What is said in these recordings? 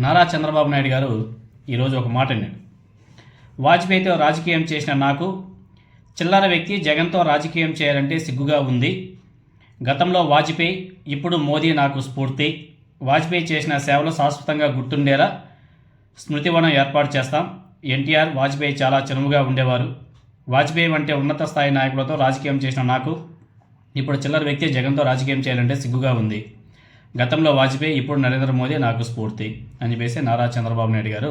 నారా చంద్రబాబు నాయుడు గారు ఈరోజు ఒక మాట అన్నాడు. వాజ్పేయితో రాజకీయం చేసిన నాకు చిల్లర వ్యక్తి జగన్తో రాజకీయం చేయాలంటే సిగ్గుగా ఉంది. గతంలో వాజ్పేయి, ఇప్పుడు మోదీ నాకు స్ఫూర్తి. వాజ్పేయి చేసిన సేవలు శాశ్వతంగా గుర్తుండేలా స్మృతివనం ఏర్పాటు చేస్తాం. ఎన్టీఆర్, వాజ్పేయి చాలా చనువుగా ఉండేవారు. వాజ్పేయి వంటి ఉన్నత స్థాయి నాయకులతో రాజకీయం చేసిన నాకు ఇప్పుడు చిల్లర వ్యక్తి జగన్తో రాజకీయం చేయాలంటే సిగ్గుగా ఉంది. గతంలో వాజ్పేయి, ఇప్పుడు నరేంద్ర మోదీ నాకు స్ఫూర్తి అని చెప్పేసి నారా చంద్రబాబు నాయుడు గారు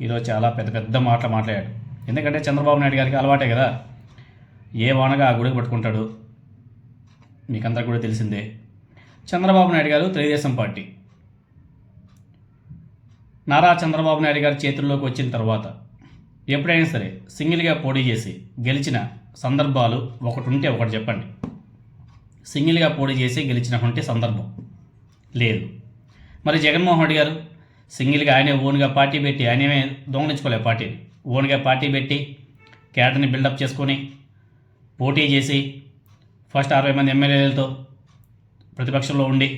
ఈరోజు చాలా పెద్ద పెద్ద మాటలు మాట్లాడాడు. ఎందుకంటే చంద్రబాబు నాయుడు గారికి అలవాటే కదా, ఏ వానగా ఆ గుడికి పట్టుకుంటాడు. మీకందరికీ కూడా తెలిసిందే. చంద్రబాబు నాయుడు గారు తెలుగుదేశం పార్టీ నారా చంద్రబాబు నాయుడు గారి చేతుల్లోకి వచ్చిన తర్వాత ఎప్పుడైనా సరే సింగిల్గా పోటీ చేసి గెలిచిన సందర్భాలు ఒకటి ఉంటే ఒకటి చెప్పండి. సింగిల్గా పోటీ చేసి గెలిచినటువంటి సందర్భం లేదు. మరి జగన్మోహన్ రెడ్డి గారు సింగిల్గా ఆయనే ఓన్గా పార్టీ పెట్టి, ఆయనే దొంగలించుకోలే పార్టీని, ఓన్గా పార్టీ పెట్టి క్యాడర్ని బిల్డప్ చేసుకొని పోటీ చేసి ఫస్ట్ 60 మంది ఎమ్మెల్యేలతో ప్రతిపక్షంలో ఉండి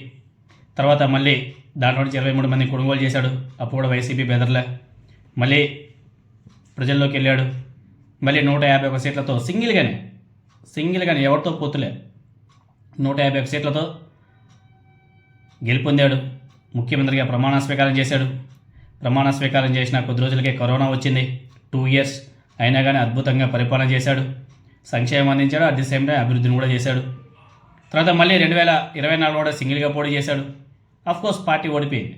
తర్వాత మళ్ళీ దాంట్లో నుంచి 23 మంది కొనుగోలు చేశాడు. అప్పుడు కూడా వైసీపీ బెదర్లే. మళ్ళీ ప్రజల్లోకి వెళ్ళాడు. మళ్ళీ 151 సీట్లతో సింగిల్గానే ఎవరితో పొత్తులే 151 సీట్లతో గెలుపొందాడు. ముఖ్యమంత్రిగా ప్రమాణ స్వీకారం చేశాడు. ప్రమాణ స్వీకారం చేసిన కొద్ది రోజులకే కరోనా వచ్చింది. 2 ఇయర్స్ అయినా కానీ అద్భుతంగా పరిపాలన చేశాడు. సంక్షేమం అందించాడు. అట్ ది సేమ్ టైం అభివృద్ధిని కూడా చేశాడు. తర్వాత మళ్ళీ 2024 కూడా సింగిల్గా పోటీ చేశాడు. అఫ్కోర్స్ పార్టీ ఓడిపోయింది.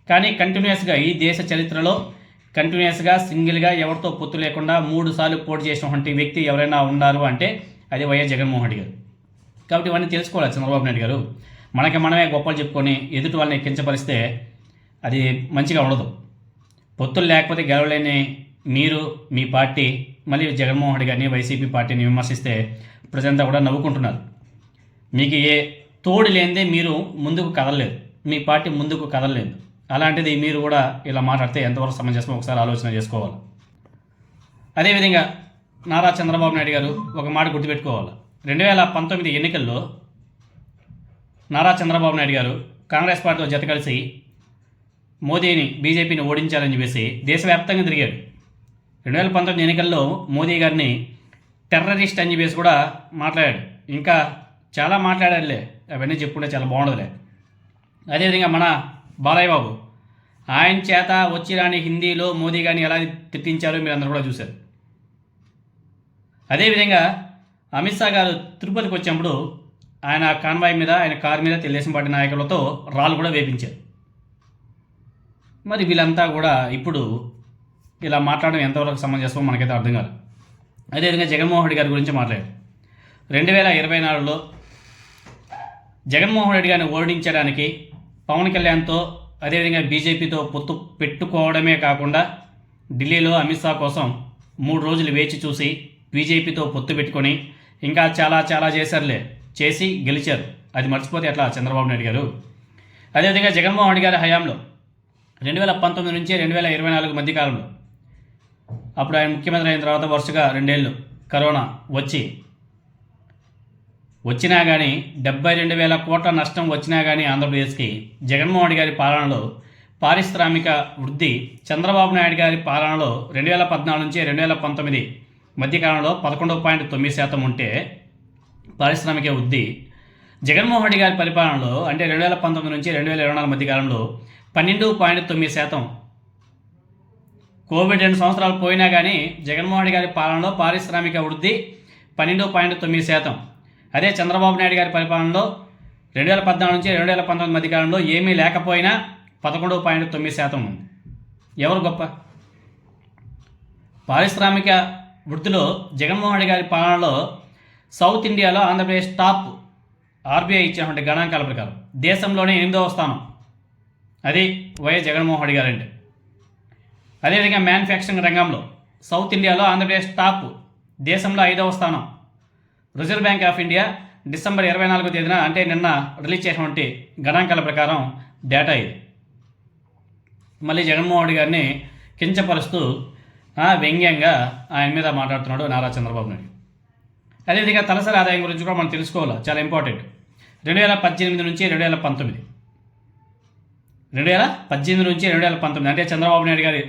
కానీ కంటిన్యూస్గా ఈ దేశ చరిత్రలో కంటిన్యూస్గా సింగిల్గా ఎవరితో పొత్తు లేకుండా 3 సార్లు పోటీ చేసినటువంటి వ్యక్తి ఎవరైనా ఉన్నారు అంటే అది వైఎస్ జగన్మోహన్ రెడ్డి గారు. కాబట్టి ఇవన్నీ తెలుసుకోవాలి చంద్రబాబు నాయుడు గారు. మనకి మనమే గొప్పలు చెప్పుకొని ఎదుటి వాళ్ళని కించపరిస్తే అది మంచిగా ఉండదు. పొత్తులు లేకపోతే గెలవలేని మీరు, మీ పార్టీ మళ్ళీ జగన్మోహన్ రెడ్డి గారిని, వైసీపీ పార్టీని విమర్శిస్తే ప్రజలంతా కూడా నవ్వుకుంటున్నారు. మీకు ఏ తోడు లేనిదే మీరు ముందుకు కదలలేదు, మీ పార్టీ ముందుకు కదలలేదు. అలాంటిది మీరు కూడా ఇలా మాట్లాడితే ఎంతవరకు సమంజసం ఒకసారి ఆలోచన చేసుకోవాలి. అదేవిధంగా నారా చంద్రబాబు నాయుడు గారు ఒక మాట గుర్తుపెట్టుకోవాలి. 2019 ఎన్నికల్లో నారా చంద్రబాబు నాయుడు గారు కాంగ్రెస్ పార్టీతో జత కలిసి మోదీని, బీజేపీని ఓడించాలని చెప్పేసి దేశవ్యాప్తంగా తిరిగాడు. 2019 ఎన్నికల్లో మోదీ గారిని టెర్రరిస్ట్ అని చెప్పేసి కూడా మాట్లాడాడు. ఇంకా చాలా మాట్లాడాడులే, అవన్నీ చెప్పుకుంటే చాలా బాగుండదులే. అదేవిధంగా మన బాలయ్య బాబు, ఆయన చేత వచ్చి రాని హిందీలో మోదీ గారిని ఎలా తిట్టించారో మీరు అందరూ కూడా చూశారు. అదేవిధంగా అమిత్ షా గారు తిరుపతికి వచ్చినప్పుడు ఆయన కాన్వాయ్ మీద, ఆయన కారు మీద తెలుగుదేశం పార్టీ నాయకులతో రాళ్ళు కూడా వేపించారు. మరి వీళ్ళంతా కూడా ఇప్పుడు ఇలా మాట్లాడడం ఎంతవరకు సమంజసమో మనకైతే అర్థం కాదు. అదేవిధంగా జగన్మోహన్ రెడ్డి గారి గురించి మాట్లాడారు. 2024లో జగన్మోహన్ రెడ్డి గారిని ఓడించడానికి పవన్ కళ్యాణ్తో, అదేవిధంగా బీజేపీతో పొత్తు పెట్టుకోవడమే కాకుండా ఢిల్లీలో అమిత్ షా కోసం 3 రోజులు వేచి చూసి బీజేపీతో పొత్తు పెట్టుకొని ఇంకా చాలా చేశారులే, చేసి గెలిచారు. అది మర్చిపోతే ఎట్లా చంద్రబాబు నాయుడు గారు. అదేవిధంగా జగన్మోహన్ రెడ్డి గారి హయాంలో 2019 నుంచి 2024 మధ్య కాలంలో, అప్పుడు ఆయన ముఖ్యమంత్రి అయిన తర్వాత వరుసగా 2 ఏళ్ళు కరోనా వచ్చినా కానీ 72,000 కోట్ల నష్టం వచ్చినా కానీ ఆంధ్రప్రదేశ్కి జగన్మోహన్ రెడ్డి గారి పాలనలో పారిశ్రామిక వృద్ధి చంద్రబాబు నాయుడు గారి పాలనలో 2014 నుంచి 2019 మధ్యకాలంలో 11.9% ఉంటే పారిశ్రామిక వృద్ధి జగన్మోహన్ రెడ్డి గారి పరిపాలనలో అంటే 2019 నుంచి 2024 మధ్యకాలంలో 12.9%. కోవిడ్ 2 సంవత్సరాలు పోయినా కానీ జగన్మోహన్ రెడ్డి గారి పాలనలో పారిశ్రామిక వృద్ధి 12.9%. అదే చంద్రబాబు నాయుడు గారి పరిపాలనలో 2014 నుంచి 2019 మధ్యకాలంలో ఏమీ లేకపోయినా 11.9% ఉంది. ఎవరు గొప్ప? పారిశ్రామిక వృద్ధిలో జగన్మోహన్ రెడ్డి గారి పాలనలో సౌత్ ఇండియాలో ఆంధ్రప్రదేశ్ టాప్. ఆర్బీఐ ఇచ్చినటువంటి గణాంకాల ప్రకారం దేశంలోనే 8వ స్థానం. అది వైఎస్ జగన్మోహన్ రెడ్డి గారు అంటే. అదేవిధంగా మ్యానుఫ్యాక్చరింగ్ రంగంలో సౌత్ ఇండియాలో ఆంధ్రప్రదేశ్ టాప్, దేశంలో 5వ స్థానం. Reserve Bank of India December 24వ తేదీన అంటే నిన్న రిలీజ్ చేసినటువంటి గణాంకాల ప్రకారం డేటా ఇది. మళ్ళీ జగన్మోహన్ రెడ్డి గారిని కించపరుస్తూ వ్యంగ్యంగా ఆయన మీద మాట్లాడుతున్నాడు నారా చంద్రబాబు నాయుడు. అదేవిధంగా తలసరి ఆదాయం గురించి కూడా మనం తెలుసుకోవాలి, చాలా ఇంపార్టెంట్. 2018 నుంచి 2019 2018 నుంచి 2019 అంటే చంద్రబాబు నాయుడు గారి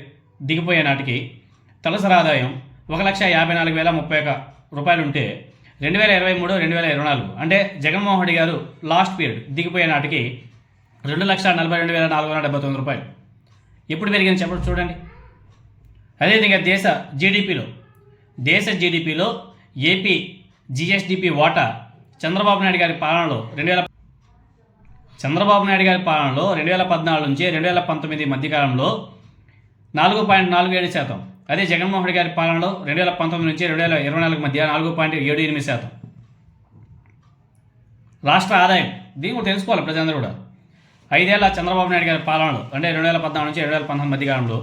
దిగిపోయే నాటికి తలసరి ఆదాయం 1,54,031 రూపాయలు ఉంటే 2023, 2024 అంటే జగన్మోహన్ రెడ్డి గారు లాస్ట్ పీరియడ్ దిగిపోయే నాటికి 2,42,479 రూపాయలు. ఎప్పుడు పెరిగింది చెప్పండి చూడండి. అదేవిధంగా దేశ జీడిపిలో ఏపీ జిఎస్డిపి వాటా చంద్రబాబు నాయుడు గారి పాలనలో 2014 నుంచి 2019 మధ్యకాలంలో 4.47%. అదే జగన్మోహన్ రెడ్డి గారి పాలనలో 2019 నుంచి 2024 మధ్య 4.78%. రాష్ట్ర ఆదాయం దీన్ని కూడా తెలుసుకోవాలి ప్రజలందరూ కూడా. 5 ఏళ్ల చంద్రబాబు నాయుడు గారి పాలనలో అంటే 2014 నుంచి 2019 మధ్యకాలంలో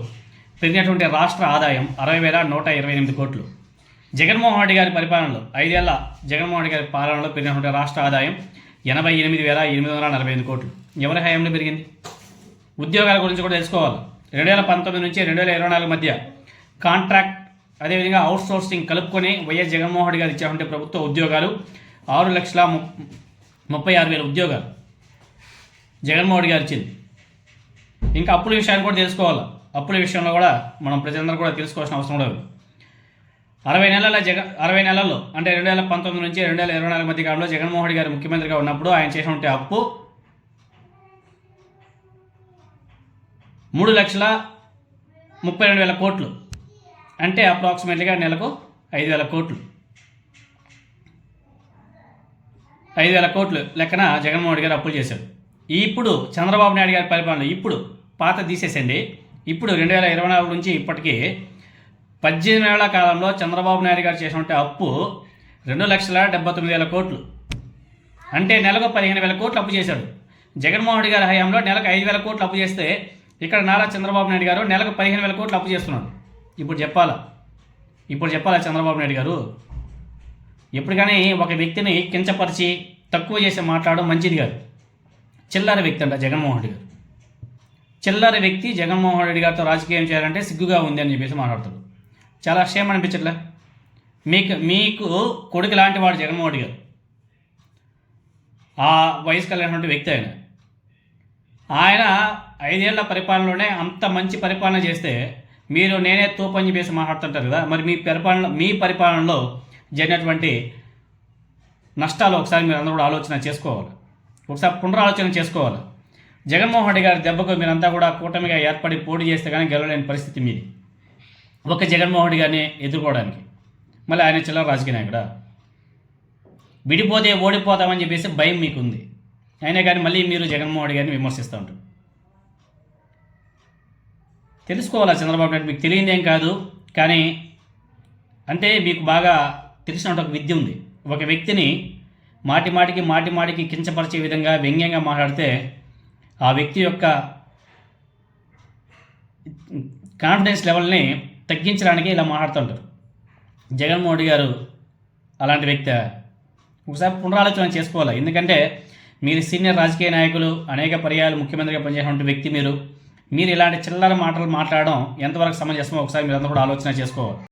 పెరిగినటువంటి రాష్ట్ర ఆదాయం 60,128 కోట్లు. జగన్మోహన్ రెడ్డి గారి పరిపాలనలో 5 ఏళ్ల జగన్మోహన్ రెడ్డి గారి పాలనలో పెరిగినటువంటి రాష్ట్ర ఆదాయం 88,848 కోట్లు. ఎవరి హయాంలో పెరిగింది? ఉద్యోగాల గురించి కూడా తెలుసుకోవాలి. 2019 నుంచి 2024 మధ్య కాంట్రాక్ట్ అదేవిధంగా అవుట్సోర్సింగ్ కలుపుకొని వైఎస్ జగన్మోహన్ రెడ్డి గారు ఇచ్చేటువంటి ప్రభుత్వ ఉద్యోగాలు 6,36,000 ఉద్యోగాలు జగన్మోహన్ రెడ్డి గారు ఇచ్చింది. ఇంకా అప్పుల విషయాన్ని కూడా తెలుసుకోవాలి. అప్పుల విషయంలో కూడా మనం ప్రజలందరూ కూడా తెలుసుకోవాల్సిన అవసరం లేదు. 60 నెలల్లో అంటే 2019 నుంచి 2024 మధ్య కాలంలో జగన్మోహన్ రెడ్డి గారు ముఖ్యమంత్రిగా ఉన్నప్పుడు ఆయన చేసినటువంటి అప్పు 3,32,000 కోట్లు అంటే అప్రాక్సిమేట్లీగా నెలకు 5,000 కోట్లు. 5,000 కోట్లు లెక్కన జగన్మోహన్ రెడ్డి గారు అప్పులు చేశారు. ఇప్పుడు చంద్రబాబు నాయుడు గారి పరిపాలన ఇప్పుడు పాత తీసేసండి. ఇప్పుడు 2024 నుంచి ఇప్పటికీ 18 నెలల కాలంలో చంద్రబాబు నాయుడు గారు చేసినటువంటి అప్పు 2,79,000 కోట్లు అంటే నెలకు 15,000 కోట్లు అప్పు చేశాడు. జగన్మోహన్ రెడ్డి గారి హయాంలో నెలకు 5,000 కోట్లు అప్పు చేస్తే ఇక్కడ నారా చంద్రబాబు నాయుడు గారు నెలకు 15,000 కోట్లు అప్పు చేస్తున్నాడు. ఇప్పుడు చెప్పాలా చంద్రబాబు నాయుడు గారు? ఎప్పుడు కానీ ఒక వ్యక్తిని కించపరిచి తక్కువ చేసి మాట్లాడడం మంచిది కాదు. చిల్లర వ్యక్తి అంట జగన్మోహన్ రెడ్డి గారు. చిల్లర వ్యక్తి జగన్మోహన్ రెడ్డి గారితో రాజకీయం చేయాలంటే సిగ్గుగా ఉంది అని చెప్పేసి మాట్లాడతాడు. చాలా క్షేమం అనిపించట్లే? మీకు కొడుకు లాంటి వాడు జగన్మోహన్ రెడ్డి గారు. ఆ వయసు కలిగినటువంటి వ్యక్తి ఆయన 5 ఏళ్ల పరిపాలనలోనే అంత మంచి పరిపాలన చేస్తే మీరు నేనే తోపని చెప్పేసి మాట్లాడుతుంటారు కదా. మరి మీ పరిపాలనలో జరిగినటువంటి నష్టాలు ఒకసారి మీరు అందరూ కూడా ఆలోచన చేసుకోవాలి. ఒకసారి పునరాలోచన చేసుకోవాలి. జగన్మోహన్ రెడ్డి గారి దెబ్బకు మీరంతా కూడా కూటమిగా ఏర్పడి పోటీ చేస్తే కానీ గెలవలేని పరిస్థితి మీది. ఒక జగన్మోహన్ రెడ్డి గారిని ఎదుర్కోవడానికి మళ్ళీ ఆయన చిల్లర రాజకీయ నాయకుడా? విడిపోతే ఓడిపోతామని చెప్పేసి భయం మీకుంది. అయినా కానీ మళ్ళీ మీరు జగన్మోహన్ రెడ్డి గారిని విమర్శిస్తూ ఉంటారు. తెలుసుకోవాలా చంద్రబాబు నాయుడు? మీకు తెలియదేం కాదు, కానీ అంటే మీకు బాగా తెలిసిన ఒక విద్య ఉంది. ఒక వ్యక్తిని మాటిమాటికి కించపరిచే విధంగా వ్యంగ్యంగా మాట్లాడితే ఆ వ్యక్తి యొక్క కాన్ఫిడెన్స్ లెవెల్ని తగ్గించడానికి ఇలా మాట్లాడుతుంటారు. జగన్మోహన్ రెడ్డి గారు అలాంటి వ్యక్తి? ఒకసారి పునరాలోచన చేసుకోవాలి. ఎందుకంటే మీరు సీనియర్ రాజకీయ నాయకులు, అనేక పర్యాయాలు ముఖ్యమంత్రిగా పనిచేసినటువంటి వ్యక్తి. మీరు ఇలాంటి చిల్లర మాటలు మాట్లాడడం ఎంతవరకు సమంజసమో ఒకసారి మీరందరూ కూడా ఆలోచన చేసుకోవాలి.